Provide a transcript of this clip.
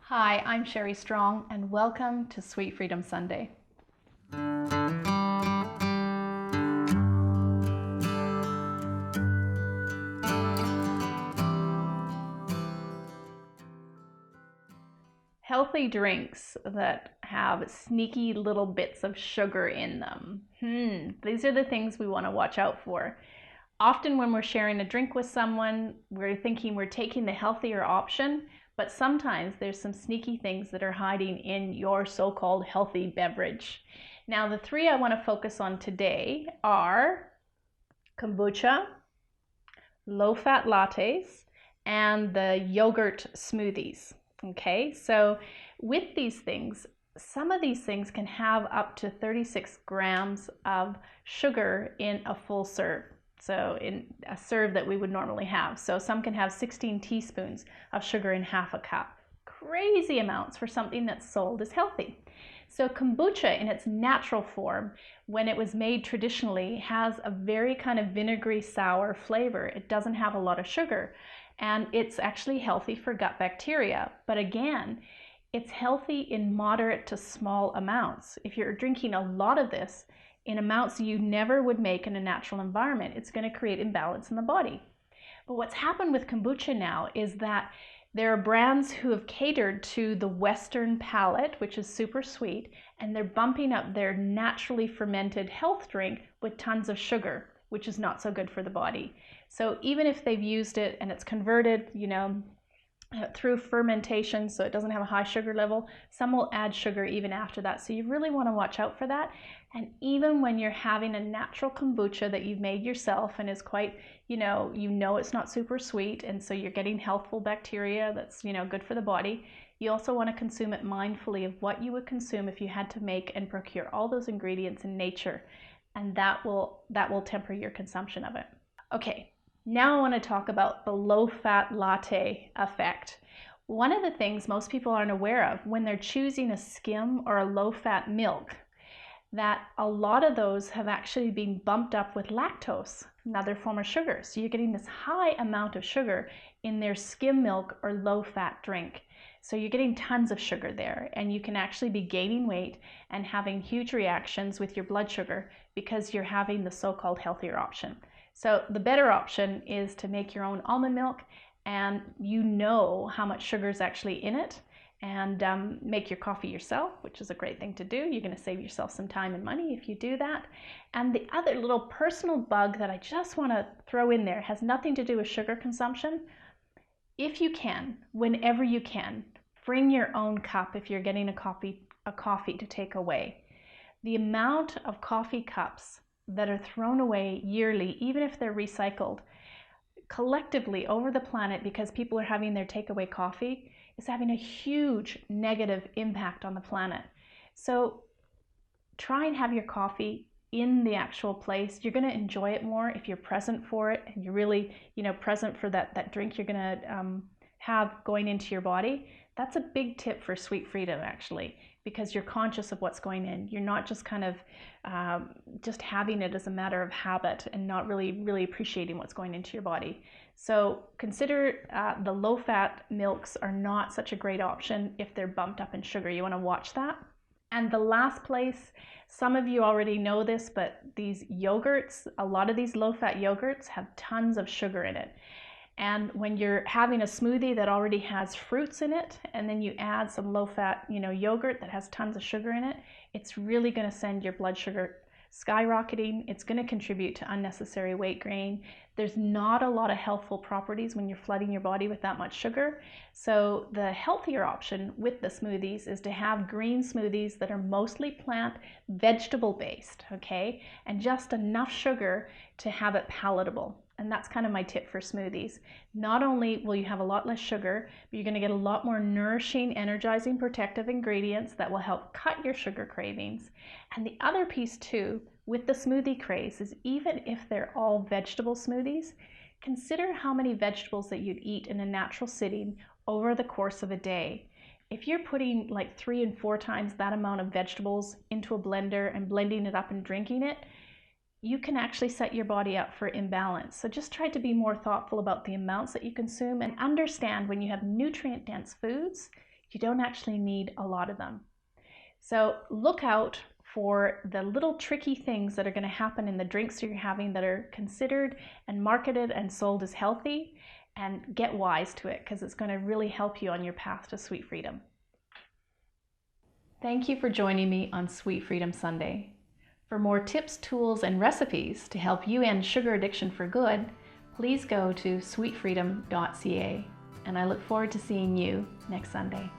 Hi, I'm Sherry Strong, and welcome to Sweet Freedom Sunday. Healthy drinks that have sneaky little bits of sugar in them. These are the things we want to watch out for. Often when we're sharing a drink with someone, we're thinking we're taking the healthier option, but sometimes there's some sneaky things that are hiding in your so-called healthy beverage. Now, the three I want to focus on today are kombucha, low-fat lattes, and the yogurt smoothies. Okay, so with these things, some of these things can have up to 36 grams of sugar in a full serve. So in a serve that we would normally have. So some can have 16 teaspoons of sugar in half a cup. Crazy amounts for something that's sold as healthy. So kombucha in its natural form, when it was made traditionally, has a very kind of vinegary sour flavor. It doesn't have a lot of sugar, and it's actually healthy for gut bacteria. But again, it's healthy in moderate to small amounts. If you're drinking a lot of this in amounts you never would make in a natural environment, it's going to create imbalance in the body. But what's happened with kombucha now is that there are brands who have catered to the Western palate, which is super sweet, and they're bumping up their naturally fermented health drink with tons of sugar, which is not so good for the body. So even if they've used it and it's converted, through fermentation, so it doesn't have a high sugar level, some will add sugar even after that. So you really want to watch out for that. And even when you're having a natural kombucha that you've made yourself and is quite, you know it's not super sweet, and so you're getting healthful bacteria that's, good for the body, you also want to consume it mindfully of what you would consume if you had to make and procure all those ingredients in nature. And that will temper your consumption of it. Okay, now I want to talk about the low-fat latte effect. One of the things most people aren't aware of when they're choosing a skim or a low-fat milk, that a lot of those have actually been bumped up with lactose, another form of sugar. So you're getting this high amount of sugar in their skim milk or low-fat drink. So you're getting tons of sugar there, and you can actually be gaining weight and having huge reactions with your blood sugar because you're having the so-called healthier option. So the better option is to make your own almond milk, and you know how much sugar is actually in it, and make your coffee yourself, which is a great thing to do. You're going to save yourself some time and money if you do that. And the other little personal bug that I just want to throw in there has nothing to do with sugar consumption. If you can, whenever you can, bring your own cup if you're getting a coffee to take away. The amount of coffee cups that are thrown away yearly, even if they're recycled, collectively over the planet because people are having their takeaway coffee, is having a huge negative impact on the planet. So try and have your coffee in the actual place. You're going to enjoy it more if you're present for it, and you're really, present for that drink you're going to have going into your body. That's a big tip for Sweet Freedom, actually, because you're conscious of what's going in. You're not just kind of just having it as a matter of habit and not really appreciating what's going into your body. So consider the low-fat milks are not such a great option if they're bumped up in sugar. You want to watch that. And the last place, some of you already know this, but these yogurts, a lot of these low-fat yogurts have tons of sugar in it. And when you're having a smoothie that already has fruits in it, and then you add some low-fat, yogurt that has tons of sugar in it, it's really going to send your blood sugar skyrocketing. It's going to contribute to unnecessary weight gain. There's not a lot of healthful properties when you're flooding your body with that much sugar. So the healthier option with the smoothies is to have green smoothies that are mostly plant, vegetable based, okay? And just enough sugar to have it palatable. And that's kind of my tip for smoothies. Not only will you have a lot less sugar, but you're going to get a lot more nourishing, energizing, protective ingredients that will help cut your sugar cravings. And the other piece too, with the smoothie craze, is even if they're all vegetable smoothies, consider how many vegetables that you'd eat in a natural setting over the course of a day. If you're putting like 3 and 4 times that amount of vegetables into a blender and blending it up and drinking it, you can actually set your body up for imbalance. So just try to be more thoughtful about the amounts that you consume, and understand when you have nutrient-dense foods, You don't actually need a lot of them. So look out for the little tricky things that are going to happen in the drinks you're having that are considered and marketed and sold as healthy, and get wise to it, because it's going to really help you on your path to sweet freedom. Thank you for joining me on Sweet Freedom Sunday. For more tips, tools, and recipes to help you end sugar addiction for good, please go to sweetfreedom.ca, and I look forward to seeing you next Sunday.